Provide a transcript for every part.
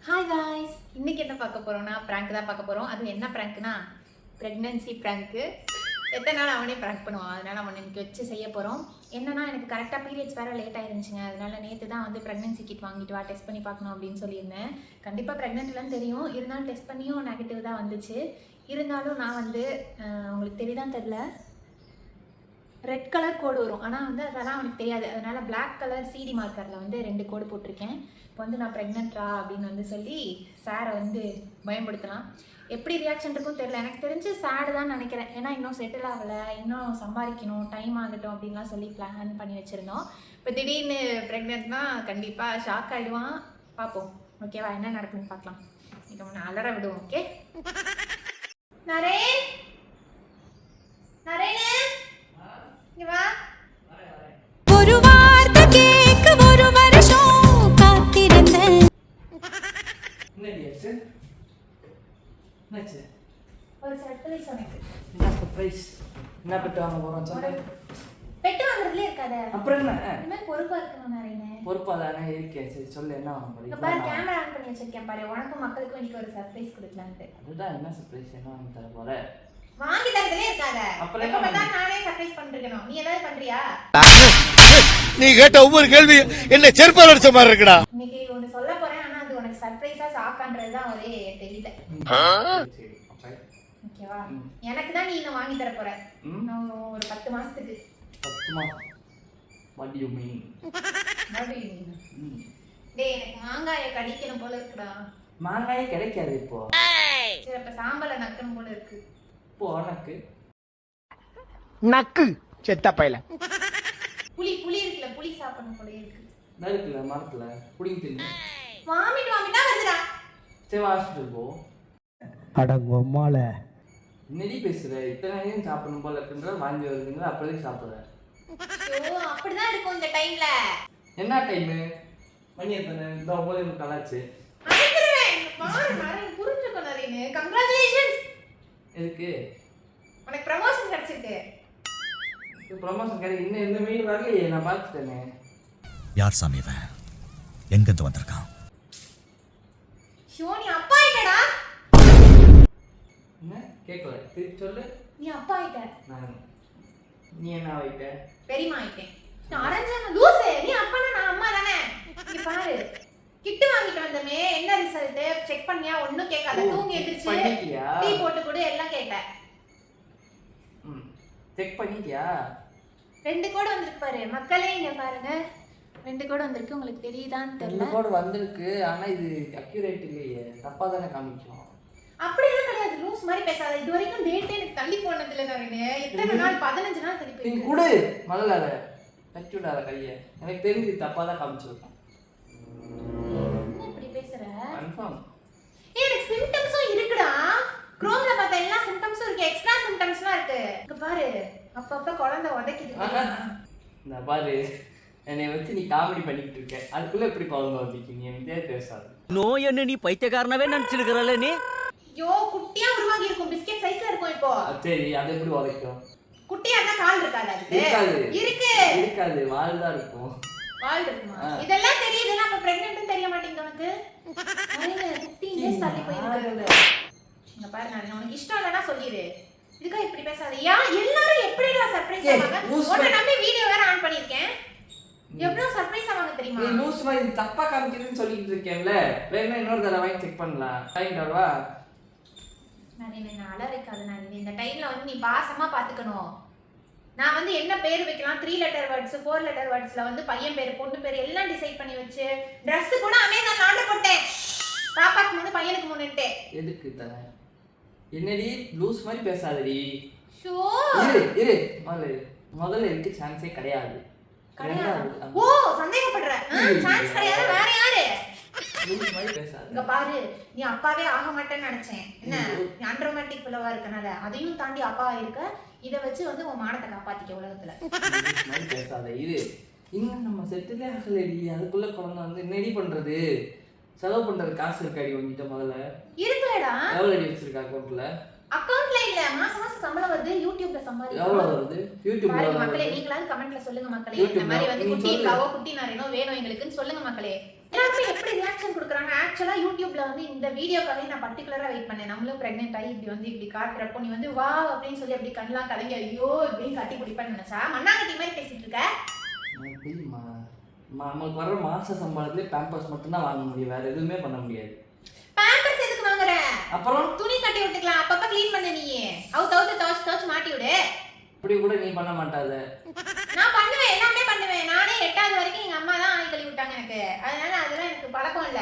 Hi guys, இன்னைக்கு என்ன பார்க்க போறோம்னா பிராங்க் தான் பார்க்க போறோம். அது என்ன பிராங்க்னா பிரெக்னன்சி பிராங்க்கு. எத்தனை நாள் அவனே பிராங்க் பண்ணுவான், அதனால அவனை இன்னைக்கு வச்சு செய்ய போறோம். என்னன்னா எனக்கு கரெக்டாக பீரியட்ஸ் வேற லேட் ஆயிருந்துச்சுங்க. அதனால நேற்று தான் வந்து பிரெக்னன்சி கிட் வாங்கிட்டு வா, டெஸ்ட் பண்ணி பார்க்கணும் அப்படின்னு சொல்லியிருந்தேன். கண்டிப்பாக ப்ரெக்னென்ட்லாம் தெரியும், இருந்தாலும் டெஸ்ட் பண்ணியும் நெகட்டிவ் தான் வந்துச்சு. இருந்தாலும் நான் வந்து உங்களுக்கு தெரியுதான் தெரில, ரெட் கலர் கோடு வரும், ஆனால் வந்து அதெல்லாம் அவனுக்கு தெரியாது. அதனால் பிளாக் கலர் சிடி மார்க்கரில் வந்து 2 கோடு போட்டிருக்கேன். இப்போ வந்து நான் ப்ரெக்னென்ட்ரா அப்படின்னு வந்து சொல்லி சாரை வந்து பயன்படுத்தலாம். எப்படி ரியாக்ஷன் இருக்கும் தெரியல. எனக்கு தெரிஞ்சு சேடு தான் நினைக்கிறேன். ஏன்னா இன்னும் செட்டில் ஆகலை, இன்னும் சம்பாதிக்கணும், டைம் ஆகட்டும் அப்படின்லாம் சொல்லி பிளான் பண்ணி வச்சுருந்தோம். இப்போ திடீர்னு ப்ரெக்னென்ட்னா கண்டிப்பாக ஷாக் ஆகிடுவான். பார்ப்போம், ஓகேவா? என்ன நடக்குதுன்னு பார்க்கலாம். இப்போ ஒன்று அலற விடுவோம். ஓகே நரேன், நரேனே ஒரு வார்த்தை கேட்க ஒரு வருஷம் காத்திருந்தேன். ஒரு சர்ப்ரைஸ் உனக்கு. என்ன சர்ப்ரைஸ்? என்ன பெட்டு வாங்க போறோம் சொல்லு. பெட்டு வாங்குறதுல இருக்காத, அப்புறம் என்ன? இந்த மாதிரி பொறுப்பா இருக்கணும் நரேனே. பொறுப்பா தானே இருக்கேன். சரி சொல்லு, என்ன வாங்க போறீங்க? இங்க பாரு, கேமரா ஆன் பண்ணி வச்சிருக்கேன் பாரு. உனக்கும் மக்களுக்கும் இன்னைக்கு ஒரு சர்ப்ரைஸ் கொடுக்கலாம்னு. அதுதான் என்ன சர்ப்ரைஸ்? என்ன வாங்கி தர போற? வாங்கி தரதுலே இருக்காத, அப்புறம் எப்ப பார்த்தா நானே சர்ப்ரைஸ் பண்ணிருக்கணும். நீ ஏதாவது பண்றியா? நீ கேட்ட ஒவ்வொரு கேள்வி என்ன செருப்பால் அடிச்ச மாதிரி இருக்குடா. இன்னைக்கு ஒன்னு சொல்ல போறேன், ஆனா அது உனக்கு சர்ப்ரைஸா ஷாக்கான்றது தான் ஒரே தெரியல. சரி அப்ப ஓகேவா? எனக்கு தான் நீ இன்னும் வாங்கி தர போற. நான் ஒரு 10 மாசத்துக்கு. 10 மாசம்? What do you mean? டேய், எனக்கு மாங்காயை கடிக்கணும் போல இருக்குடா. மாங்காயே கிடைக்காது இப்போ. சரி, அப்ப சாம்பலை நக்கணும் போல இருக்கு. இப்போ உனக்கு நக்கு செத்த பையல. புளி இருக்குல்ல, புளி சாப்பிடணும் போல இருக்கு. நறுக்குல மரத்துல புடிங்கி தின்னு. வாமிட்டா வருதுடா. சரி ஹாஸ்பிட்டல் போ. அடங்கம்மால என்னடி பேசுற? இத்தனை நேரம் சாப்பிடணும் போல இருக்குன்ற வாந்தி வருதுங்களா? அப்படியே சாப்பிடுற. சோ அப்படிதான் இருக்கும் இந்த டைம்ல. என்ன டைம்? மணி எத்தனை? இந்த 9 கலாச்சு. அடிச்சிருவேன். மாறு மாறு புரிஞ்சுக்கோ நரேனே. கங்க்ராச்சுலேஷன்ஸ். எதுக்கு? உனக்கு ப்ரமோஷன் கிடைச்சிருக்கு. ப்ரமோஷன் கிடையாது. இன்னும் எந்த மெயில் வரலையே, நான் பார்த்துட்டேனே. யார் சாமி இவன்? எங்கிருந்து வந்திருக்கான்? ஷோ, நீ அப்பா ஆயிட்டடா. என்ன கேட்கல, திருப்பி சொல்லு. நீ அப்பா ஆயிட்ட. நீ என்ன ஆயிட்ட? பெரியம்மா ஆயிட்டேன். நான் அரஞ்சன லூசு. நீ அப்பானா நான் அம்மா தானே. இங்க பாரு, கிட்டு வாங்கிட்டு வந்தமே, என்ன ரிசல்ட் செக் பண்ணியா? ஒண்ணும் கேட்காத, தூங்கி எந்திரிச்சு பண்ணிட்டியா? டீ போட்டு கொடு, எல்லாம் கேட்டேன். செக் பண்ணிட்டியா? 2 கோடு வந்திருக்கு பாரு மக்களே, இங்க பாருங்க. 2 கோடு வந்திருக்கு, உங்களுக்கு தெரியுதான்னு தெரியல. 2 கோடு வந்திருக்கு, ஆனா இது அக்யூரேட் இல்லையே, தப்பா தானே காமிக்கும். அப்படியே கிடையாது, லூஸ் மாதிரி பேசாத. இது வரைக்கும் டேட்டே எனக்கு தள்ளி போனது இல்ல நானே. எத்தனை நாள்? 15 நாள் தள்ளி நீ போயிருக்கு. குடு முதல்ல அத தட்டி விடாத கையை. எனக்கு தெரிஞ்சு தப்பா தான் காமிச்சிருக்கோம். என்ன இப்படி பேசுற? கன்ஃபார்ம். எனக்கு சிம்டம்ஸும் இருக்குடா. குரோம்ல பார்த்த எல்லா சிம்டம்ஸும் இருக்கு, எக்ஸ்ட்ரா சிம்டம்ஸ்லாம் இருக்கு. இங்க பாரு, அப்பப்ப குழந்தை உதைக்குது. நான் பாரு, என்னை வச்சு நீ காமெடி பண்ணிட்டு இருக்க. அதுக்குள்ள எப்படி குழந்தை வந்துச்சு? நீ என்கிட்டே பேசாது. நோய் என்ன நீ பைத்தியக்காரனவே நினைச்சிருக்கிறல்ல நீ? ஐயோ, குட்டியா உருவாகி இருக்கும், பிஸ்கட் சைஸ்ல இருக்கும். இப்போ சரி, அது எப்படி உதைக்கும்? குட்டியா இருந்தா கால் இருக்காது. அதுக்கு இருக்காது. இருக்கு. இருக்காது, வால் தான் இருக்கும். வால் இருக்குமா? இதெல்லாம் தெரியுதுன்னா அப்ப பிரெக்னன்ட்னு தெரிய மாட்டேங்குது உனக்கு. அரேங்க 15 டேஸ் தள்ளி போயிருக்கு. இங்க பாரு, நான் உனக்கு இஷ்டம் இல்லனா சொல்லிரு. இதுக்கா இப்படி பேசாத. எல்லாரும் எப்படிடா சர்ப்ரைஸ் ஆவாங்க? உன்னை நம்பி வீடியோ வேற ஆன் பண்ணிருக்கேன். எவ்வளவு சர்ப்ரைஸ் ஆவாங்க தெரியுமா? நீ லூஸ் மாதிரி இது தப்பா காமிக்குதுன்னு சொல்லிட்டு இருக்கேன்ல. வேணா இன்னொரு தடவை வாங்கி செக் பண்ணலாம். வாங்கிட்டு வரவா? நான் அழ வைக்காத. நான் இந்த டைம்ல வந்து நீ பாசமா பாத்துக்கணும். நான் வந்து என்ன பேர் வைக்கலாம், 3 லெட்டர் வேர்ட்ஸ் 4 லெட்டர் வேர்ட்ஸ்ல வந்து பையன் பேர் பொண்ணு பேர் எல்லாம் டிசைட் பண்ணி வச்சு, Dress கூட அமேசான்ல ஆர்டர் போட்டேன். பாப்பாக்கு முன்ன பையனுக்கு முன்னே. எதுக்கு தர? என்னடி லூஸ் மாதிரி பேசாதடி. ஷோ இரு முதல்ல இருக்கு சான்ஸே கிடையாது. ஓ, சந்தேகப்படுற? சான்ஸ் கிடையாது. வேற யாரு? லூஸ் மாதிரி பேசாத. இங்க பாரு, நீ அப்பாவே ஆக மாட்டேன்னு நினைச்சேன். என்ன நீ அன்ரோமான்டிக் ஃபெல்லோவா இருக்கனால அதையும் தாண்டி அப்பா இருக்க. இத வச்சு வந்து உன் மானத்தை காப்பாத்திக்க உலகத்துல. லூஸ் மாதிரி பேசாத. இன்னும் நம்ம செட்டிலே ஆகலடி, அதுக்குள்ள குழந்தை வந்து என்னடி பண்றது? செலவு பண்றது காசு இருக்காடி உங்ககிட்ட? முதல்ல இருக்குலடா. எவ்வளவு அடி வச்சிருக்க அக்கவுண்ட்ல? அக்கவுண்ட்ல இல்ல, மாசம் மாசம் சம்பளம் வருது. யூடியூப்ல சம்பாதிக்கிறேன். எவ்வளவு வருது யூடியூப்ல? மக்களே நீங்களாவது கமெண்ட்ல சொல்லுங்க மக்களே. இந்த மாதிரி வந்து குட்டி காவோ குட்டி நாரேனோ வேணும் எங்களுக்குன்னு சொல்லுங்க மக்களே. எல்லாருமே எப்படி ரியாக்ஷன் கொடுக்குறாங்க. ஆக்சுவலா யூடியூப்ல வந்து இந்த வீடியோக்காக நான் பர்டிகுலரா வெயிட் பண்ணேன். நம்மளும் பிரெக்னென்ட் ஆகி இப்படி வந்து இப்படி காட்டுறப்போ நீ வந்து வா அப்படின்னு சொல்லி அப்படி கண்ணெல்லாம் கலங்கி ஐயோ இப்படின்னு கட்டி பிடிப்பேன்னு நினைச்சா மண்ணாங்கட்டி மாதிரி பேசிட்டு இருக்க. தெரியுமா நமக்கு வர்ற மாச சம்பளத்திலே பேம்பர்ஸ் மட்டும்தான் வாங்க முடியும், வேற எதுவுமே பண்ண முடியாது. பேம்பர்ஸ் எதுக்கு வாங்குற? அப்புறம் துணி கட்டி விட்டுக்கலாம், அப்பப்ப க்ளீன் பண்ண நீ. அவுத்து துவச்சு மாட்டி விடு. அப்படி கூட நீ பண்ண மாட்டாத. நான் பண்ணுவேன், எல்லாமே பண்ணுவேன். நானே 8வது வரைக்கும் எங்க அம்மா தான் ஆணி கழுவி விட்டாங்க எனக்கு. அதனால அதெல்லாம் எனக்கு பழக்கம் இல்ல.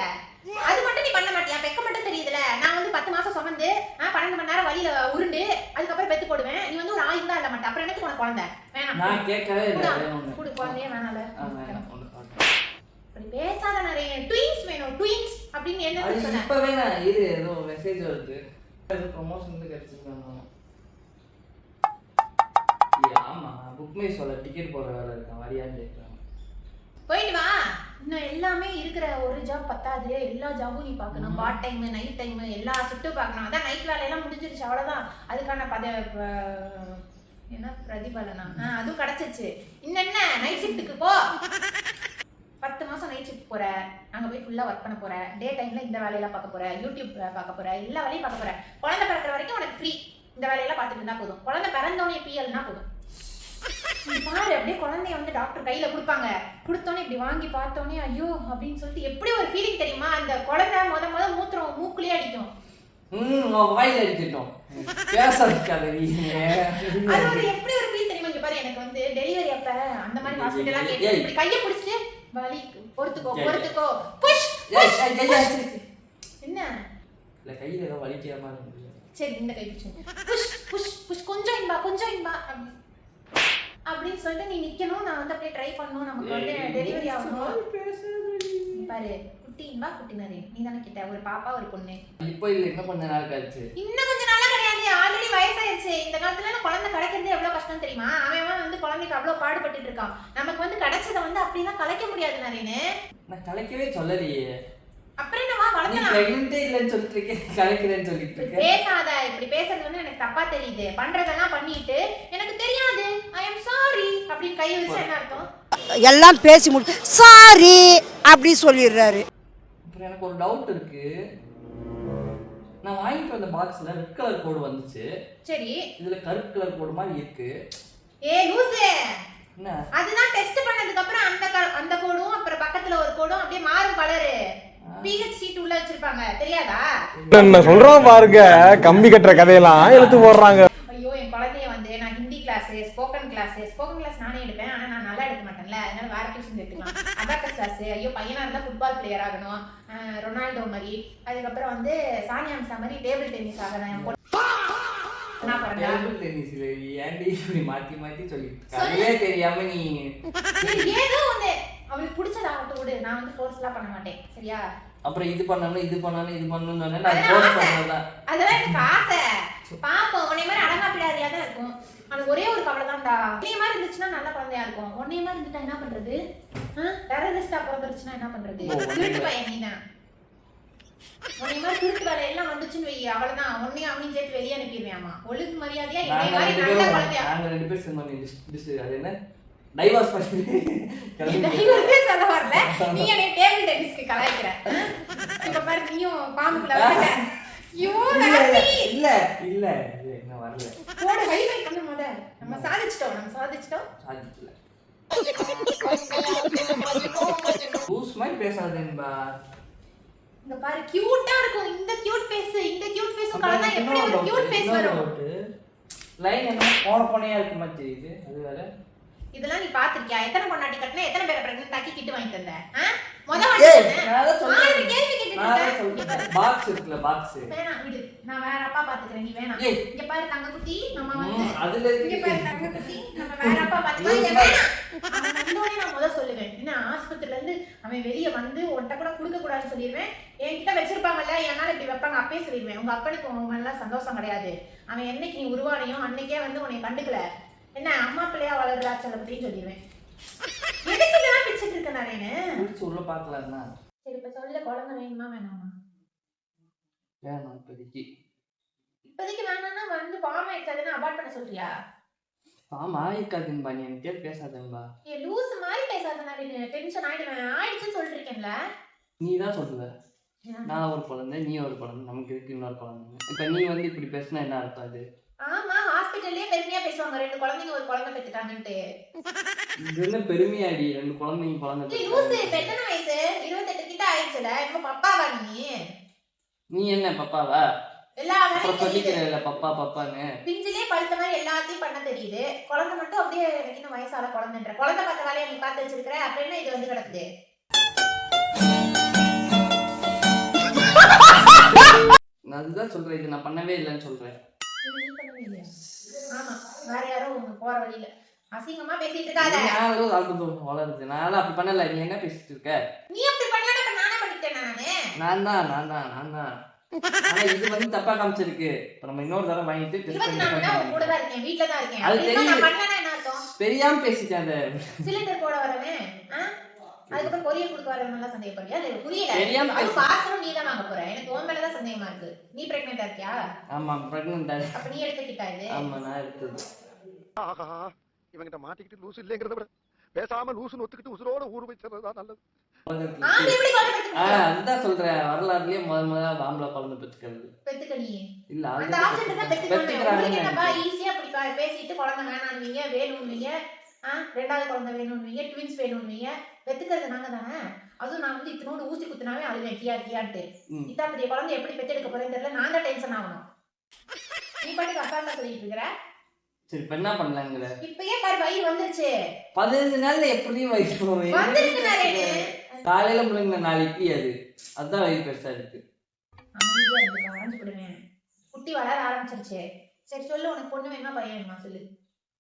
அது மட்டும் நீ பண்ண மாட்டியா? பெக்க மட்டும் தெரியுதுல. நான் வந்து 10 மாசம் சுமந்து 12 மணி நேரம் வலியில உருண்டு அதுக்கப்புறம் பெத்து போடுவேன். நீ வந்து ஒரு ஆயுள் தான் இல்ல மாட்டே. அப்புறம் எனக்கு உனக்கு குழந்தை வேணாம். நான் கேட்கவே இல்லை. குடு குழந்தையே வேணால. அப்படி பேசாத நிறைய ட்வின்ஸ் வேணும். ட்வின்ஸ் அப்படின்னு என்ன சொன்ன? இப்ப வேணாம், இது ஏதோ மெசேஜ் வருது. ப்ரொமோஷன் கிடைச்சிருக்காங்க. ஆமா, புக் மை சொல்ல டிக்கெட் போடுற வேலை இருக்கா, வரியான்னு கேட்கறாங்க. போயிட்டு வா. இன்னும் எல்லாமே இருக்கிற ஒரு ஜாப் பத்தாது, எல்லா ஜாபும் நீ பார்க்கணும். பார்ட் டைம், நைட் டைம், எல்லா ஷிஃப்ட்டும் பார்க்கணும். அதான் நைட் வேலையெல்லாம் முடிஞ்சிருச்சு, அவ்வளோதான். அதுக்கான என்ன பிரதிபலனா அதுவும் கிடைச்சிருச்சு. இன்னென்ன நைட் ஷிஃப்ட்டுக்கு போ. 10 மாசம் நைட் ஷிஃப்ட் போற, அங்கே போய் ஃபுல்லாக ஒர்க் பண்ண போற. டே டைம்ல இந்த வேலையெல்லாம் பார்க்க போற, யூடியூப் பார்க்க போற, எல்லா வேலையும் பார்க்க போற. குழந்தை பிறக்கிற வரைக்கும் உனக்கு ஃப்ரீ. இந்த வேலையெல்லாம் பார்த்துட்டு இருந்தா போதும். குழந்தை பிறந்தோடனே பிஎல்னா போதும். பாரு அப்படியே குழந்தைய வந்து டாக்டர் கையில கொடுப்பாங்க. கொடுத்தோன்னே இப்படி வாங்கி பார்த்தோன்னே ஐயோ அப்படின்னு சொல்லிட்டு எப்படி ஒரு ஃபீலிங் தெரியுமா? அந்த குழந்தை முத மூத்திரம் மூக்குலயே அடிக்கும். வாயில அடிச்சிட்டோம். பேசாதீங்க. அது ஒரு எப்படி ஒரு ஃபீல் தெரியுமா? இங்க பாரு, எனக்கு வந்து டெலிவரி அப்ப அந்த மாதிரி ஹாஸ்பிடல்லாம் கேட்டு இப்படி கையை பிடிச்சிட்டு வலி பொறுத்துக்கோ புஷ் என்ன இல்ல கையில ஏதோ வலிக்காம இருக்கு. சரி இந்த கை பிடிச்சு புஷ் கொஞ்சம் இன்பா அப்படின்னு சொல்லிட்டு நீ நிக்கணும். நான் வந்து அப்படியே ட்ரை பண்ணணும். நமக்கு வந்து டெலிவரி ஆகணும். பாரு குட்டின்பா குட்டி நிறைய நீ தானே கிட்ட ஒரு பாப்பா ஒரு பொண்ணு. இப்போ இல்ல இன்னும் கொஞ்ச நாள் கழிச்சு. இன்னும் கொஞ்சம் நாளா கிடையாது, ஆல்ரெடி வயசாயிருச்சு. இந்த காலத்துல குழந்தை கிடைக்கிறது எவ்வளவு கஷ்டம் தெரியுமா? அவன் வந்து குழந்தைக்கு அவ்வளவு பாடுபட்டு இருக்கான். நமக்கு வந்து கிடைச்சதை வந்து அப்படிலாம் கலைக்க முடியாது நிறைய. நான் கலைக்கவே சொல்லலையே. அப்புறம் என்னவா வளர்க்கலாம்? பிரெக்னன்ட்டே இல்லன்னு சொல்லிட்டு இருக்கேன், கலைக்கிறேன்னு சொல்லிட்டு இருக்கேன். பேசாத. இப்படி பேசுறது வந்து எனக்கு தப்பா தெரியுது. பண்றதெல்லாம் பண்ணிட்டு எனக்கு தெரியாது ஐ அம் சாரி அப்படின்னு கை வச்சா என்ன அர்த்தம்? எல்லாம் பேசி சாரி அப்படி சொல்லிடுறாரு. அப்புறம் எனக்கு ஒரு டவுட் இருக்கு. நான் வாங்கிட்டு வந்த பாக்ஸ்ல ரெட் கலர் கோடு வந்துச்சு. சரி, இதுல கருப்பு கலர் கோடு மாதிரி இருக்கு. லூசு என்ன? அதுதான் டெஸ்ட் பண்ணதுக்கு அப்புறம் அந்த கோடும் அப்புறம் பக்கத்துல ஒரு கோடும் அப்படியே மாறும் கலரு. பிஹெச் சீட் உள்ள வச்சிருப்பாங்க, தெரியாதா? என்ன சொல்றோம் பாருங்க, கம்பி கட்டுற கதையெல்லாம் எடுத்து போடுறாங்க. ஐயோ என் குழந்தைய வந்து நான் ஹிந்தி கிளாஸ், ஸ்போக்கன் கிளாஸ் நானே எடுப்பேன். ஆனா நான் நல்லா எடுக்க மாட்டேன்ல, அதனால வேற டியூஷன் எடுத்துக்கலாம். அபாக்கஸ் கிளாஸ், ஐயோ பையனா இருந்தா ஃபுட்பால் பிளேயர் ஆகணும், ரொனால்டோ மாதிரி. அதுக்கப்புறம் வந்து சானியா மிர்சா மாதிரி டேபிள் டென்னிஸ் ஆகணும். தெரியாம நீ ஏதோ ஒண்ணு அவளுக்கு பிடிச்சத ஆகட்டும் விடு. நான் வந்து ஃபோர்ஸ்லாம் பண்ண மாட்டேன், சரியா? அப்புறம் இது பண்ணணும் சொன்னேன். நான் ஃபோர்ஸ் பண்ணல. அதெல்லாம் எனக்கு ஆசை. பாப்போம், உன்னை மாதிரி அடங்காப்பிடாதியா தான் இருக்கும். அது ஒரே ஒரு கவலை தான்டா. உன்னை மாதிரி இருந்துச்சுன்னா நல்ல குழந்தையா இருக்கும். உன்னை மாதிரி இருந்துட்டா என்ன பண்றது? டெரரிஸ்டா பிறந்துருச்சுன்னா என்ன பண்றது? திருட்டு பையன் நீதான். உன்னை மாதிரி திருட்டு வேலை எல்லாம் வந்துச்சுன்னு வை, அவ்வளவுதான். உன்னையும் அவனையும் சேர்த்து வெளியே அனுப்பிடுவேன். ஒழுங்கு மரியாதையா என்னை மாதிரி நல்ல குழந்தையா. நாங்க 2 பேரும் சேர்ந்து அது என்ன டைவர்ஸ் பண்ணி டைவர்ஸே சொல்ல வரல. நீ என்னை டேபிள் டென்னிஸ்க்கு கலாய்க்கிற. இப்ப பாரு நீயும் பாம்புக்குள்ள வர. ஐயோ இல்ல என்ன வரல. போடு ஹைலைட் பண்ண முத. நம்ம சாதிச்சிட்டோம். சாதிக்கல. லூஸ் மாதிரி பேசாதேன்பா. இங்க பாரு கியூட்டா இருக்கும். இந்த கியூட் ஃபேஸ் கலந்தா எப்படி ஒரு கியூட் ஃபேஸ் வரும்? லைன் என்ன போனையா இருக்கு மாதிரி தெரியுது. அது வேற. இதெல்லாம் நீ பாத்திருக்கியா? எத்தனை பொண்டாட்டி கட்டினா எத்தனை பேரை பிரெக்னன்ட் ஆக்கி கிட்டு வாங்கி தந்த? பாக்ஸ் இருக்குல, பாக்ஸ் வேணாம் விடு. நான் வேற அப்பா பாத்துக்கிறேன், நீ வேணாம். இங்க பாரு தங்க குட்டி, நம்ம வந்து அதுல இங்க பாரு தங்க குட்டி, நம்ம வேற அப்பா பாத்துக்கலாம். இங்க வேணாம். அவன் வந்தோடனே நான் முதல்ல சொல்லுவேன், என்ன ஆஸ்பத்திரியில இருந்து அவன் வெளியே வந்து உன்கிட்ட கூட கொடுக்க கூடாதுன்னு சொல்லிடுவேன். என்கிட்ட வச்சிருப்பாங்கல்ல, என்னால இப்படி வைப்பாங்க, அப்பயே சொல்லிடுவேன். உங்க அப்பனுக்கு உங்க மேல சந்தோஷம் கிடையாது. அவன் என்னைக்கு நீ உருவானையும் அன்னைக்கே வந்து உன்னை கண்டுக்கல. என்ன அம்மா பிள்ளையா வளர்றா அப்படின்னு சொல்லிடுவேன். எதுக்கு இதெல்லாம் பிடிச்சிட்டு இருக்க நானே? உள்ள பாக்கலாம்னா. சரி இப்ப சொல்ல குழந்தை வேணுமா வேணாமா? வேணாம் இப்போதைக்கு வேணாம்னா வந்து பாமா இருக்காதுன்னு அபார்ட் பண்ண சொல்றியா? பாமா இருக்காதுன்பா, நீ எனக்கு பேசாதேன்பா. லூஸ் மாதிரி பேசாத நானே. டென்ஷன் ஆயிடுவேன். ஆயிடுச்சுன்னு சொல்லிட்டு இருக்கேன்ல. நீ தான் சொல்லுவ, நான் ஒரு குழந்தை, நீ ஒரு குழந்தை, நமக்கு இருக்கு இன்னொரு குழந்தை. இப்ப நீ வந்து இப்படி பேசினா என்ன அர்த்தம் அது? ஆமா, ஹாஸ்பிட்டல்லயே பெருமையா பேசுவாங்க 2 குழந்தைங்க ஒரு குழந்தை பெத்துட்டாங்கன்ட்டு. இது என்ன பெருமையாடி, 2 குழந்தைங்க குழந்தை ஏய் லூசு, பெத்துட்டாங்க. இப்ப எத்தனை வயசு? 28 கிட்ட ஆயிடுச்சுல. இப்ப பப்பாவா நீ? நீ என்ன பப்பாவா? எல்லா அப்புறம் வேலையும் தெரியுது. சொல்லிக்கிறேன்ல பப்பா பப்பான்னு. பிஞ்சிலே பழுத்த மாதிரி எல்லாத்தையும் பண்ண தெரியுது. குழந்தை மட்டும் அப்படியே எனக்கு இன்னும் வயசால குழந்தைன்ற. குழந்தை பார்த்த வேலையை நீ பார்த்து வச்சிருக்கிற. அப்ப என்ன இது வந்து கிடக்குது? நான் அதுதான் சொல்றேன், இது நான் பண்ணவே இல்லைன்னு சொல்றேன். இது நீ பண்ணவே இல்லையா? ஆமா, வேற யாரோ உங்க போற வழியில அசிங்கமா பேசிட்டு இருக்காத. நானும் வாழ்க்கை வளருது, நானும் அப்படி பண்ணல. நீ என்ன பேசிட்டு இருக்க? நீ அப்படி பண்ணாத, அப்ப நானே பண்ணிட்டேன் நானு. நான் தான். ஆனா இது வந்து தப்பா காமிச்சிருக்கு. இப்ப நம்ம இன்னொரு தடவை வாங்கிட்டு test 24 மணி நேரம் உன் கூட பண்ணி தான் இருக்கேன், வீட்ல தான் இருக்கேன். அது அப்படின்னா தெரியுது. நான் பண்ணலன்னா என்ன அர்த்தம்? தெரியாம பேசிட்டேன் அதை. சிலிண்டர் போட வரவேன், அதுக்கப்புறம் கொரியர் கொடுக்க வரவங்க சந்தேகப்படுறியா? இல்ல புரியல. தெரியாம அது பேசி- பார்சலும் நீ தான் வாங்க போற. எனக்கு உன் மேலதான் சந்தேகமா இருக்கு. நீ பிரெக்னெண்டா இருக்கியா? ஆமா பிரெக்னன்ட். அப்ப நீ எடுத்துக்கிட்டா இது? ஆமா நான் எடுத்தது. ஆஹா இவங்கிட்ட மாட்டிக்கிட்டு லூசு இல்லைங்கிறத விட பேசாம லூசுன்னு ஒத்துக்கிட்டு உசுரோட ஊர் போய் சேர்றதா நல்லது. ஆம்பளை எப்படி குழந்தை பெத்துக்கிட்டு? அதுதான் சொல்றேன், வரலாறுலயே முதல்ல ஆம்பளை குழந்தை பெற்றுக்கிறது பெத்துக்க நீ. இல்ல. அது அந்த ஆப்ஷன் இருந்தா பெத்துக்கணும். பெத்துக்கிறாங்கன்னு உங்களுக்கு என்னப்பா நினைக்கிறேன். ஈஸியா அப்படி பேசிட்டு குழந்தை வேணான்னுவீங்க, வேணும்னுவீங்க, ரெண்டாவது குழந்தை வேணும்னுவீங்க, ட்வின்ஸ் வேணும்னுவீங்க. பெத்துக்கிறது நாங்க தானே. அதுவும் நான் வந்து இத்தனோடு ஊசி குத்துனாவே அழுவேன் கியா கியான்ட்டு. இத்தா பெரிய குழந்தை எப்படி பெத்தெடுக்க போறேன்னு தெரியல. நான் தான் டென்ஷன் ஆகணும். நீ பாட்டுக்கு அசால்ட்டா சொல்லிட்டு இருக்கிற. சரி இப்ப என்ன பண்ணலாங்கிற? இப்பயே பாரு வயிறு வந்துருச்சு. 15 நாள்ல எப்படியும் வயிற்று வந்துருக்கு நானே. காலையில முழுங்கின 4 இட்லி அதுதான் வயிறு பெருசா இருக்கு. அமைதியா இருந்து வரைஞ்சு விடுவேன். குட்டி வளர ஆரம்பிச்சிருச்சு. சரி சொல்லு, உனக்கு பொண்ணு வேணுமா பையன் வேணுமா சொல்லு.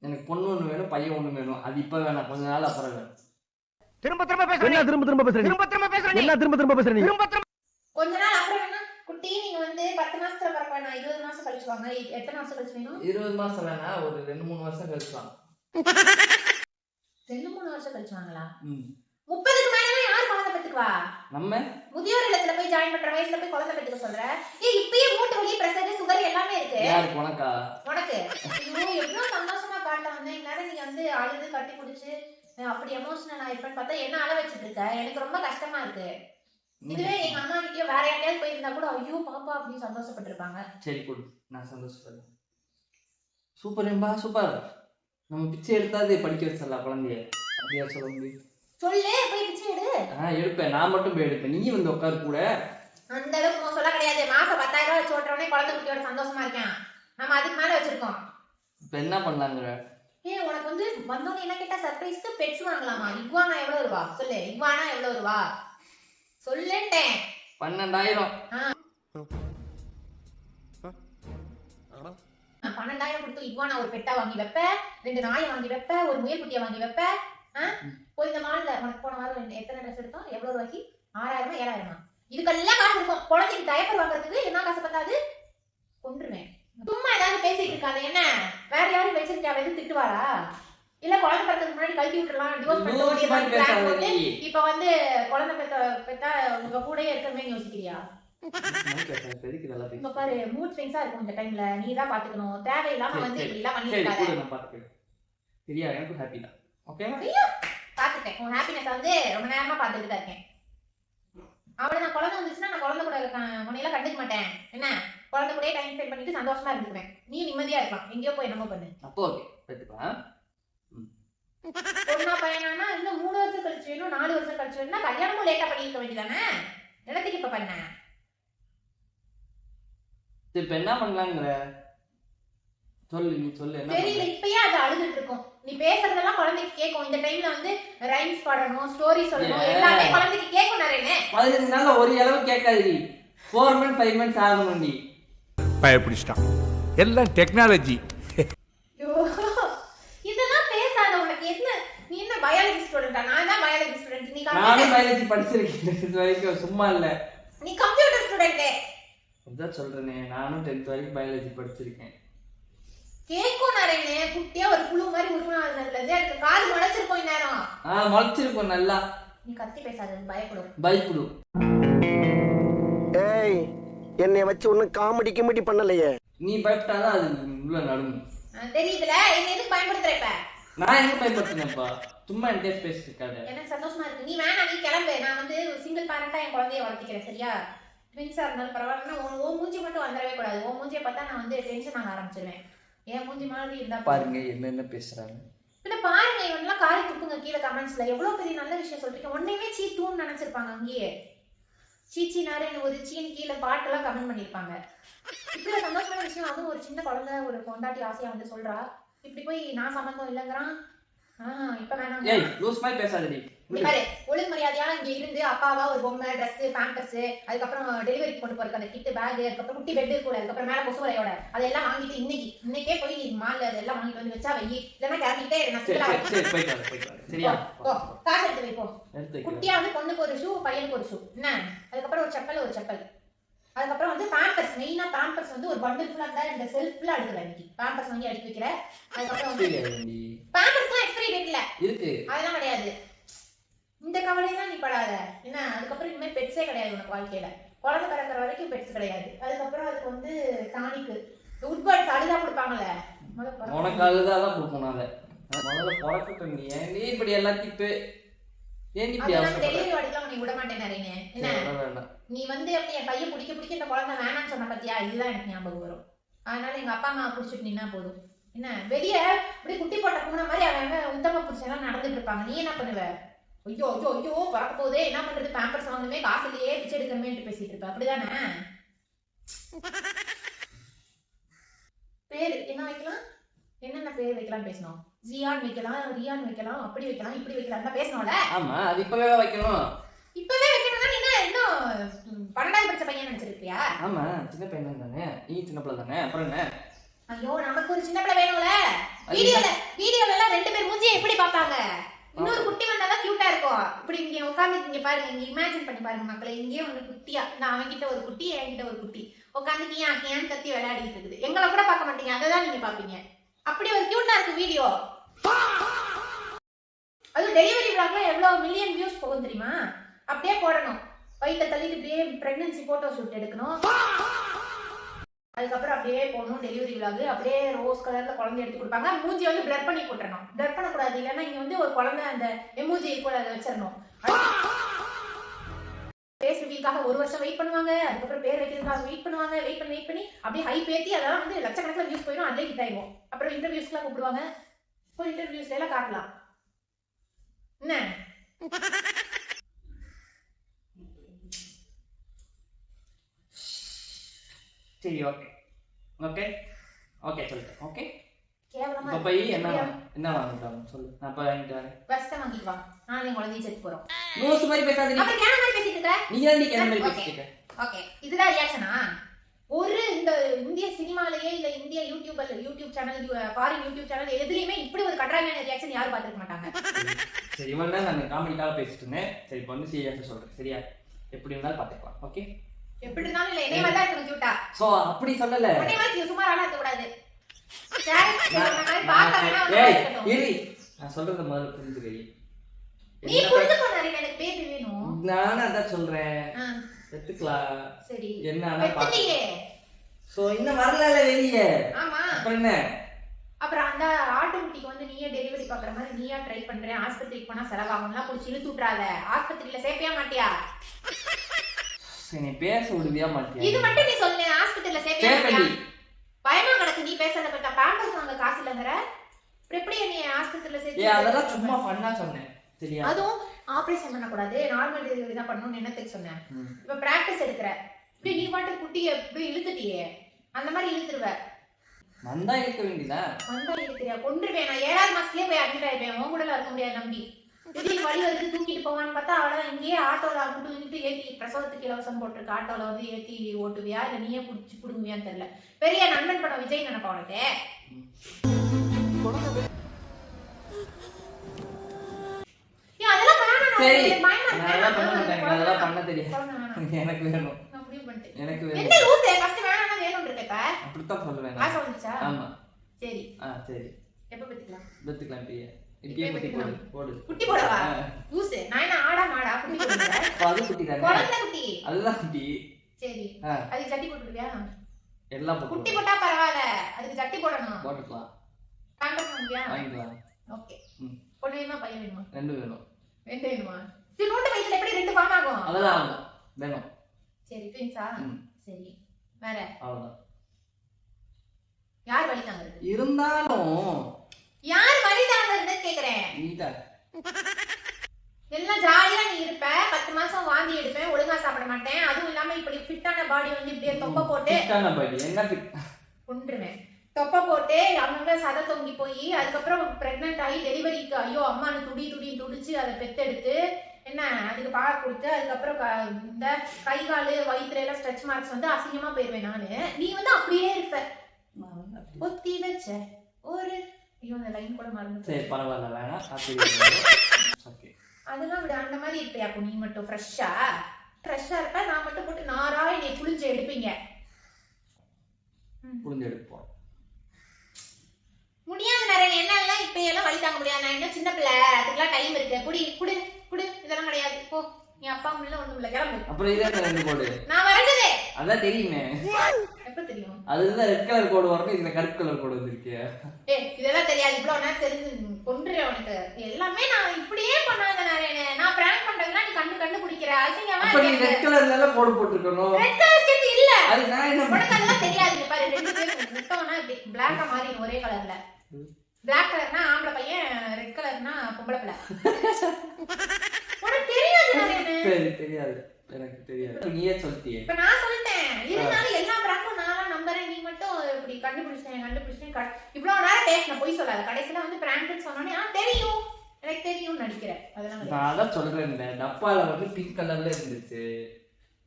எனக்கு பொண்ணு ஒண்ணு வேணும், பையன் ஒண்ணு வேணும். அது இப்ப வேணாம், கொஞ்ச நாள் அப்புறம் வேணும். திரும்ப திரும்ப பேசுறீங்க. கொஞ்ச நாள் அப்புறம் வேணா குட்டி நீங்க வந்து 10 மாசத்துல பிறக்க வேணாம், 20 மாசம் கழிச்சு வாங்க. எத்தனை மாசம் கழிச்சு வேணும்? 20 மாசம் வேணாம், ஒரு 2-3 வருஷம் கழிச்சுலாம். 2-3 வருஷம் கழிச்சு வாங்களா? 30 30க்கு மேல யார் குழந்தை பெத்துக்குவா? நம்ம முதியோர் இல்லத்துல போய் ஜாயின் பண்ற வயசுல போய் குழந்தை பெத்துக்க சொல்ற? ஏய் இப்பயே மூட்டு வலி, பிரஷர், சுகர் எல்லாமே இருக்கு யாருக்கு? உனக்கா? உனக்கு. ஐயோ எவ்வளவு சந்தோஷமா காட்ட வந்தேன். இந்நேரம் நீங்க வந்து அழுது கட்டி பிடிச்சு அப்படி எமோஷனல் ஆயிருப்பேன்னு பார்த்தா என்ன அழ வச்சுட்டு இருக்க. எனக்கு ரொம்ப கஷ்டமா இருக்கு. இதுவே எங்க அம்மா கிட்டயோ வேற யார்கிட்டயாவது போயிருந்தா கூட ஐயோ பாப்பா அப்படின்னு சந்தோஷப்பட்டிருப்பாங்க. சரி கொடு, நான் சந்தோஷப்படுறேன். சூப்பர் என்பா சூப்பர். நம்ம பிச்சை எடுத்தாது படிக்க வச்சிடலாம் குழந்தைய. அப்படியா சொல்ல முடியும்? சொல்லு, போய் பிச்சை எடு. எடுப்பேன், நான் மட்டும் போய் எடுப்பேன். நீ வந்து உட்காரு கூட. அந்த அளவுக்கு மோசம்லாம் கிடையாது. மாசம் 10,000 ரூபாய் வச்சு ஓட்டுறவனே குழந்தை குட்டியோட சந்தோஷமா இருக்கேன். நம்ம அதுக்கு மேல வச்சிருக்கோம். இப்ப என்ன பண்ணலாங்கிற? உனக்கு வந்து வந்தோன்னு என்ன கேட்டா சர்ப்ரைஸ்க்கு பெட்ஸ் வாங்கலாமா? இக்வானா எவ்வளவு ரூபா சொல்லு. இக்வானா எவ்வளவு ரூபா சொல்லுட்டேன். 12,000. 12,000 கொடுத்து இக்வானா ஒரு பெட்டா வாங்கி வைப்ப, 2 நாயை வாங்கி வைப்ப, ஒரு முயல் குட்டியை வாங்கி வைப்ப. போய் இந்த மால்ல உனக்கு போன வாரம் எத்தனை ட்ரெஸ் எடுத்தோம்? எவ்வளவு ரூபாய்க்கு? 6,000 7,000? இதுக்கெல்லாம் காசு இருக்கும். குழந்தைக்கு டயப்பர் வாங்குறதுக்கு என்ன காசு பத்தாது? கொன்றுவேன். சும்மா ஏதாவது பேசிட்டு இருக்காது. என்ன வேற யாரும் வச்சிருக்கா? எது திட்டுவாரா? இல்ல குழந்தை பிறக்கிறதுக்கு முன்னாடி கழட்டி விட்டுறலாம், டிவோர்ஸ் பண்ணிட்டு இப்ப வந்து குழந்தை பெத்தா உங்க கூடயே இருக்கமே யோசிக்கிறியா? இப்ப பாரு மூட் ஸ்விங்ஸா இருக்கும் இந்த டைம்ல. நீ தான் பாத்துக்கணும். தேவையில்லாம வந்து இப்படி எல்லாம் பண்ணிருக்காத. சரியா? எனக்கு ஹாப்பி தான். ஓகேவா? பாத்துட்டேன். உன் ஹாப்பினஸ் வந்து ரொம்ப நேரமா பாத்துட்டு தான் இருக்கேன். அவளை நான் குழந்தை வந்துச்சுன்னா நான் குழந்தை கூட உன்னையெல்லாம் கண்டுக்க மாட்டேன். என்ன குழந்தை கூட டைம் ஸ்பெண்ட் பண்ணிட்டு சந்தோஷமா இருந்துக்குவேன். நீ நிம்மதியா இருக்கலாம். எங்கேயோ போய் என்னமோ பண்ணு. அப்போ ஓகே பெத்துக்கலாம். பொண்ணா பையனானா இன்னும் 3 வருஷம் கழிச்சு வேணும், 4 வருஷம் கழிச்சு வேணும்னா கல்யாணமும் லேட்டா பண்ணிருக்க வேண்டியதானே? நிலத்துக்கு இப்ப பண்ண. இப்ப என்ன பண்ணலாங்கிற? சொல்லு, நீ சொல்லு. என்ன தெரியல, இப்பயே அது அழுதுட்டு இருக்கும். நீ பேசுறதெல்லாம் குழந்தைக்கு கேட்கும். இந்த டைம்ல வந்து ரைம்ஸ் பாடணும், ஸ்டோரி சொல்லணும், எல்லாமே குழந்தைக்கு கேட்கும். நிறைய 15 நாள்ல ஒரு அளவு கேட்காது. 4 months 5 months ஆகணும். நீ பயப்பிடிச்சிட்டான். எல்லாம் டெக்னாலஜி. இதெல்லாம் பேசாத. உனக்கு என்ன, நீ என்ன பயாலஜி ஸ்டூடெண்டா? நான் தான் பயாலஜி ஸ்டூடெண்ட். நீ நானும் பயாலஜி படிச்சிருக்கேன் இது வரைக்கும், சும்மா இல்ல. நீ கம்ப்யூட்டர் ஸ்டூடெண்ட். அதான் சொல்றேனே, நானும் 10th வரைக்கும் பயாலஜி படிச்சிருக்கேன். கேக்கும் நிறைய குட்டியா ஒரு புழு மாதிரி உருவானதுல இருந்து எனக்கு காது முளைச்சிருக்கும். இந்நேரம் முளைச்சிருக்கும் நல்லா. நீ கத்தி பேசாத, பயப்படும். பயப்படும். ஏய், என்னை வச்சு ஒன்னும் காமெடி கிமெடி பண்ணலையே. நீ பயப்பட்டாதான் அது உள்ள நடுங்கும். தெரியுதுல? என்ன எதுக்கு பயன்படுத்துற? இப்ப நான் எங்க பயப்படுத்தினேன்ப்பா சும்மா என்கிட்ட பேசிட்டு இருக்காது. எனக்கு சந்தோஷமா இருக்கு. நீ வேணா நீ கிளம்பு. நான் வந்து சிங்கிள் பேரண்டா என் குழந்தைய வளர்த்திக்கிறேன் சரியா? ட்வின்ஸா இருந்தாலும் பரவாயில்ல. உன் மூஞ்சி மட்டும் வந்துடவே கூடாது. உன் மூஞ்சியை பார்த்தா நான் வந்து டென்ஷன் ஆக ஆரம்பிச்சிருவேன். என் மூஞ்சி மாதிரி இருந்தா பாருங்க என்னென்ன பேசுறாங்க. பின்ன பாருங்க இவனெல்லாம் காரி துப்புங்க கீழே கமெண்ட்ஸ்ல. எவ்வளவு பெரிய நல்ல விஷயம் சொல்றீங்க. ஒன்னையுமே சீ தூன்னு நினைச்சிருப்பாங்க அங்கேயே. சீச்சி நாரேன்னு ஒரு சீன் கீழே பாட்டெல்லாம் கமெண்ட் பண்ணிருப்பாங்க. இப்படி சந்தோஷமான விஷயம். அதுவும் ஒரு சின்ன குழந்தை ஒரு பொண்டாட்டி ஆசையா வந்து சொல்றா. இப்படி போய் நான் சம்பந்தம் இல்லைங்கிறான். இப்ப வேணாம். ஏய் லூஸ் மாதிரி பேசாதடி. பாரு ஒழுங்கு மரியாதையா இங்க இருந்து அப்பாவா ஒரு பொம்மை ட்ரெஸ் பேம்பர்ஸ் அதுக்கப்புறம் டெலிவரிக்கு கொண்டு போறதுக்கு அந்த கிட் பேக் அதுக்கப்புறம் குட்டி பெட் கூட அதுக்கப்புறம் மேல கொசு வரையோட அதெல்லாம் வாங்கிட்டு இன்னைக்கே போய் மால்ல அதெல்லாம் வாங்கிட்டு வந்து வச்சா வை. இல்லைன்னா கிளம்பிட்டே சரி போயிட்டு வர சரியா? காசு எடுத்து வை போ. எடுத்து குட்டியா வந்து பொண்ணுக்கு ஒரு ஷூ பையனுக்கு ஒரு ஷூ என்ன அதுக்கப்புறம் ஒரு செப்பல் அதுக்கப்புறம் வந்து பேம்பர்ஸ் மெயினா பேம்பர்ஸ் வந்து ஒரு பண்டில் ஃபுல்லா இருந்தா இந்த செல்ஃப்ல அடுக்குற இன்னைக்கு பேம்பர்ஸ் வாங்கி அடுக்கி வைக்கிற. அதுக்கப்புறம் வந்து பேம்பர்ஸ்லாம் எக்ஸ்பைரி டேட் இல்ல இருக்கு அதெல்லாம் கிடையாது. இந்த கவலையெல்லாம் நீ படாத என்ன. அதுக்கப்புறம் இனிமேல் பெட்ஸே கிடையாது உனக்கு வாழ்க்கையில. குழந்தை பிறக்கிற வரைக்கும் பெட்ஸ் கிடையாது. அதுக்கப்புறம் அதுக்கு வந்து டானிக்கு உட்பர்ட்ஸ் அழுதா கொடுப்பாங்கல்ல உனக்கு அழுதாதான் கொடுக்கணும். அதை முதல்ல பிறக்கட்டும். நீ ஏன் இப்படி எல்லாத்தையும் டெலிவரி வாடிக்கலாம் நீ விட மாட்டேன் நிறைய என்ன. நீ வந்து அப்படி என் கையை பிடிக்க இந்த குழந்தை வேணாம்னு சொன்ன பத்தியா இதுதான் எனக்கு ஞாபகம் வரும். அதனால எங்க அப்பா அம்மா பிடிச்சிட்டு நின்னா போதும் என்ன. வெளியே அப்படி குட்டி போட்ட பூனை மாதிரி அவங்க உத்தம புருஷன் நடந்துட்டு இருப்பாங்க. நீ என்ன பண்ணுவ? ஐயோ ஐயோ ஐயோ பறக்க போதே என்ன பண்றது பேம்பர்ஸ் வாங்கணுமே காசுலயே பிச்சை எடுக்கணுமேன்னு பேசிட்டு இருப்ப அப்படிதானே. பேரு என்ன வைக்கலாம் என்னென்ன பேர் வைக்கலாம் பேசணும். ஜியான் வைக்கலாம் ரியான் வைக்கலாம் அப்படி வைக்கலாம் இப்படி வைக்கலாம் பேசணும்ல. ஆமா அது இப்பவே வைக்கணும். இப்பவே வைக்கணும்னா நீ இன்னும் 12வது படிச்ச பையன் நினைச்சிருக்கியா? ஆமா சின்ன பையன் தானே. நீ சின்ன பிள்ளை தானே அப்புறம் என்ன. ஐயோ நமக்கு ஒரு சின்ன பிள்ளை வேணும்ல. வீடியோல எல்லாம் 2 பேர் மூஞ்சியை எப்படி பார்ப்பாங்க. இன்னொரு குட்டி வந்தாதான் கியூட்டா இருக்கும். இப்படி இங்க உட்கார்ந்து இங்க பாருங்க இங்க இமேஜின் பண்ணி பாருங்க மக்களே. இங்கேயே ஒண்ணு குட்டியா நான் அவன்கிட்ட ஒரு குட்டி என்கிட்ட ஒரு குட்டி உட்காந்து கியான்னு கத்தி விளையாடிட்டு இருக்குது. எங்களை கூட பார்க்க மாட்டீங்க அதைதான் நீங்க பாப்பீங்க. அப்படி ஒரு கியூட்டா இருக்கு வீடியோ. அது டெலிவரி vlogல எவ்வளவு மில்லியன் வியூஸ் போகும் தெரியுமா? அப்படியே போடணும். வயிற்ற தள்ளிட்டு அப்படியே பிரெக்னன்சி போட்டோ ஷூட் எடுக்கணும். அதுக்கப்புறம் அப்படியே போகணும் டெலிவரி vlog. அப்படியே ரோஸ் கலர்ல குழந்தை எடுத்து கொடுப்பாங்க. மூஞ்சி வந்து பிளர் பண்ணி போட்டுறணும். பிளர் பண்ணக்கூடாது இல்லைன்னா இங்க வந்து ஒரு குழந்தை அந்த எமோஜி கூட அதை வச்சிடணும். பேஸ் ரிவீலுக்காக 1 வருஷம் வெயிட் பண்ணுவாங்க. அதுக்கப்புறம் பேர் வைக்கிறதுக்காக வெயிட் பண்ணி அப்படியே ஹை பேத்தி அதெல்லாம் வந்து லட்சக்கணக்கில் வியூஸ் போயிடும். அதே ஹிட் ஆயிடும். அப்புறம் இன்டர்வியூஸ்லாம் கூப்பிடுவாங்க. இப்போ இன்டர்வியூஸ்ல எல்லாம் காட்டலாம் என்ன. சரி ஓகே ஓகே ஓகே சொல்லிட்டேன். ஓகே கேவலமா இப்போ போய் என்ன வாங்கிட்டாங்க சொல்லு. நான் இப்போ வாங்கிட்டு வரேன். பஸ்ஸை வாங்கிட்டு வா. நானே குழந்தைய சேர்த்து போறோம். லூஸ் மாதிரி பேசாதீங்க. அப்புறம் கேன மாதிரி பேசிட்டு இருக்க. நீ ஏன் கேன மாதிரி பேசிட்டு இருக்க? ஓகே இதுதான் ரியாக்ஷனா? ஒரு இந்த இந்திய சினிமாலயே இல்ல இந்திய YouTube channel foreign YouTube channel எதுலயுமே இப்படி ஒரு கட்ராயான ரியாக்ஷன் யாரும் பார்த்திருக்க மாட்டாங்க. சரி இவன் தான் நான் காமெடிக்காக பேசிட்டு இருந்தேன். சரி இப்போ வந்து சீரியஸா சொல்றேன் சரியா? எப்படி இருந்தாலும் பாத்துக்கலாம். ஓகே எப்படி இருந்தாலும் இல்ல என்னைய மாதிரி தான் இருக்கணும் கியூட்டா. சோ அப்படி சொல்லல. உன்னை மாதிரி சுமாரான இருக்க கூடாது. நான் சொல்றத முதல்ல புரிஞ்சுக்கறீ. நீ புரிஞ்சுக்கோ. எனக்கு பேபி வேணும். நானே அதான் சொல்றேன். செத்துக்கலாம். சரி என்ன வெட்டியே. சோ இன்னும் வரல வெளியே. ஆமா அப்புறம் என்ன. அப்புறம் அந்த ஆட்டோமேட்டிக் வந்து நீயே டெலிவரி பாக்குற மாதிரி நீயா ட்ரை பண்றேன். ஆஸ்பத்திரிக்கு போனா செலவாகும்லாம் புடிச்சு இழுத்து விட்டுறாத. ஆஸ்பத்திரியில சேர்ப்பியா மாட்டியா? நீ பேச விடுவியா மாட்டியா? இது மட்டும் நீ சொல்லு. ஆஸ்பத்திரியில சேர்ப்பியா மாட்டியா? பயமா கிடக்கு நீ பேசுறத பத்தி. பேம்பர்ஸ் வாங்க காசு இல்லங்கற எப்படி நீ ஆஸ்பத்திரியில சேர்த்து? அதெல்லாம் சும்மா ஃபன்னா சொன்னேன் சரியா? அதுவும் ஆபரேஷன் பண்ண கூடாது நார்மல் டெலிவரி தான் பண்ணனும்னு என்னத்துக்கு சொன்னேன்? இப்ப பிராக்டிஸ் எடுக்கற. இப்படி நீ பாட்டு குட்டியை இப்படி இழுத்துட்டியே அந்த மாதிரி இழுத்துருவ. மந்தா இழுக்க வேண்டியதா? மந்தா இழுக்கிறியா? கொன்றுவேன். நான் 7வது மாசத்துலயே போய் அட்மிட் ஆயிடுவேன். உன் கூட இருக்க முடியாது நம்பி. திடீர்னு வழி வந்து தூக்கிட்டு போவான்னு பார்த்தா அவ்வளவுதான். இங்கேயே ஆட்டோல கூட்டு ஏத்தி பிரசவத்துக்கு இலவசம் போட்டிருக்க ஆட்டோல வந்து ஏத்தி ஓட்டுவியா இல்ல நீயே புடிச்சு புடுங்குவியான்னு தெரியல. பெரிய நண்பன் படம் விஜய் நினைப்பா உனக்கு. சரி அதெல்லாம் பண்ண மாட்டேன். அதெல்லாம் பண்ண தெரியாது. எனக்கு வேணும். எனக்கு வேணும். என்ன லூசே ஃபர்ஸ்ட் வேணாம்னா வேணும்னு இருக்கே. அப்படி தான் சொல்லுவேன். ஆசை வந்துச்சா? ஆமா சரி சரி எப்ப பெத்துக்கலாம்? பெத்துக்கலாம். இப்பயே குட்டி போடு. குட்டி போடவா? லூசே நான் என்ன ஆடா மாடா குட்டி போடுறேன். அது குட்டி தானே. குழந்தை குட்டி. அதுதான் குட்டி. சரி அதுக்கு சட்டி போட்டுடுவியா? எல்லாம் போட்டு. குட்டி போட்டா பரவாயில்ல அதுக்கு சட்டி போடணும். போட்டுக்கலாம். பேம்பர்ஸ் வாங்குவியா? வாங்கிக்கலாம். ஓகே ம். பொண்ணு வேணுமா பையன் வேணுமா? 2 வேணும். ரெண்டு வேணுமா? சரி நோட்டு வயசுல எப்படி 2 ஃபார்ம் ஆகும்? அதெல்லாம் ஆகும். வேணும். சரி ட்வின்ஸா? ம். சரி வேற அவ்வளவுதான். யார் வழி தாங்கிறது? இருந்தாலும் யார் வழி தாங்கிறதுன்னு கேக்குறேன். நீதான். எல்லாம் ஜாலியா நீ இருப்ப, 10 மாசம் வாந்தி எடுப்பேன், ஒழுங்கா சாப்பிட மாட்டேன், அதுவும் இல்லாம இப்படி ஃபிட்டான பாடி வந்து இப்படியே தொப்பை போட்டு ஃபிட்டான பாடி என்ன ஃபிட்? கொன்றுவேன். தொப்பை போட்டு அங்கங்க சதை தொங்கி போய் அதுக்கப்புறம் பிரெக்னென்ட் ஆகி டெலிவரிக்கு ஐயோ அம்மானு துடின்னு துடிச்சு அதை பெத்தெடுத்து என்ன அதுக்கு பால் கொடுத்து அதுக்கப்புறம் இந்த கை கால் வயிற்றுல எல்லாம் ஸ்ட்ரெச் மார்க்ஸ் வந்து அசிங்கமா போயிருவேன் நானு. நீ வந்து அப்படியே இருப்ப. ஒத்தி வச்ச ஒரு ஐயோ அந்த லைன் கூட மறந்து. சரி பரவாயில்ல வேணாம். ஓகே. அதெல்லாம் விட அந்த மாதிரி இருப்பியா? அப்போ நீ மட்டும் ஃப்ரெஷ்ஷா இருப்ப, நான் மட்டும் போட்டு நாராய் என்னை புளிஞ்சு எடுப்பீங்க. புரிஞ்சு எடுப்போம். முடியாது நிறைய என்னெல்லாம் இப்ப எல்லாம் வழி தாங்க முடியாது. நான் என்ன சின்ன பிள்ளை, அதுக்கெல்லாம் டைம் இருக்கு. குடு இதெல்லாம் கிடையாது. போ என் அப்பா அம்மா இல்ல ஒண்ணும் இல்ல, கிளம்பு. அப்புறம் இதே 2 கோடு. நான் வரைஞ்சதே அதான் தெரியுமே. எப்ப தெரியும்? அதுதான் ரெட் கலர் கோடு வரணும், இதுல கருப்பு கலர் கோடு வந்திருக்கியா? இதெல்லாம் தெரியாது. இவ்வளவு நேரம் தெரிஞ்சு கொன்றுறேன் உனக்கு. எல்லாமே நான் இப்படியே பண்ணாங்க நாராயணே. நான் பிராங்க் பண்றதுலாம் நீ கண்டு பிடிக்கிற அசிங்கமா. அப்ப நீ ரெட் கலர்ல எல்லாம் கோடு போட்டுருக்கணும். ரெட் கலர் ஸ்கெட்ச் இல்ல. அது நான் என்ன உனக்கு அதெல்லாம் தெரியாது. பாரு 2 பேரும் முட்டோனா இப்படி பிளாக்கா மாறி ஒரே கலர்ல. பிளாக் கலர்னா ஆம்பளை பையன், ரெட் கலர்னா பொம்பளை பிள்ளை. உனக்கு தெரியாது நாராயணே. சரி தெரியாது, எனக்கு தெரியாது. நீயே சொல்லிட்டியே. இப்ப நான் சொல்லிட்டேன். இருந்தாலும் எல்லா பிராங்கும் நான் நம்புறேன். நீ மட்டும் இப்படி கண்டுபிடிச்சேன் இவ்வளவு நேரம் பேசின போய் சொல்லாத. கடைசியில வந்து பிராங்க்னு சொன்னோனே தெரியும் எனக்கு தெரியும் நடிக்கிறேன். அதெல்லாம் நான் அதான் சொல்றேன். டப்பால வந்து பிங்க் கலர்ல இருந்துச்சு,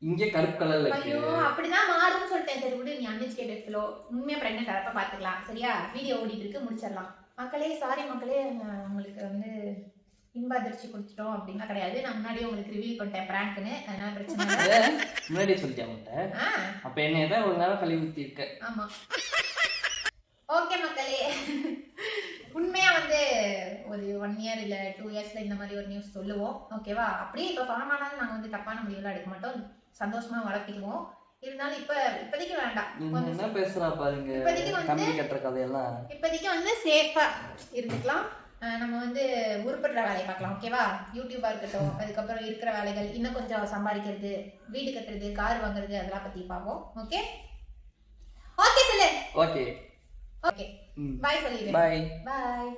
இங்க கருப்பு கலர்ல இருக்கு. ஐயோ அப்படிதான் மாறும்னு சொல்லிட்டேன். சரி விடு, நீ அன்எஜுகேட்டட் ஃபிலோ. உண்மையா பிரெக்னென்ட் ஆறப்ப பாத்துக்கலாம். சரியா? வீடியோ ஓடிட்டு இருக்கு, முடிச்சிடலாம். மக்களே சாரி மக்களே, உங்களுக்கு வந்து இன்ப அதிர்ச்சி கொடுத்துட்டோம் அப்படின்னா கிடையாது. நான் முன்னாடியே உங்களுக்கு ரிவீல் பண்ணிட்டேன் பிராங்க்னு, அதனால பிரச்சனை இல்லை. முன்னாடியே சொல்லிட்டேன் உன்கிட்ட. அப்ப என்னைய தான் ஒரு நேரம் கழுவி ஊத்தி இருக்க. ஆமா ஓகே மக்களே, உண்மையா வந்து ஒரு 1 இயர் இல்ல 2 இயர்ஸ்ல இந்த மாதிரி ஒரு நியூஸ் சொல்லுவோம். ஓகேவா? அப்படியே இப்ப ஃபார்ம் ஆனாலும் நாங்க வந்து தப்பான முடிவுலாம் எடுக்க மாட்டோம், சந்தோஷமா வளர்த்திக்குவோம். இருந்தாலும் இப்போதைக்கு வேண்டாம். என்ன பேசுறா பாருங்க, கம்பி கட்டுற கதையெல்லாம். இப்போதைக்கு வந்து சேஃபா இருந்துக்கலாம். நம்ம வந்து உருப்படுற வேலையை பார்க்கலாம். ஓகேவா? யூடியூபா இருக்கட்டும், அதுக்கப்புறம் இருக்கிற வேலைகள், இன்னும் கொஞ்சம் சம்பாதிக்கிறது, வீடு கட்டுறது, கார் வாங்குறது, அதெல்லாம் பத்தி பார்ப்போம். ஓகே ஓகே சொல்லு. ஓகே ஓகே பாய் சொல்லிடுறேன். பாய். பாய்.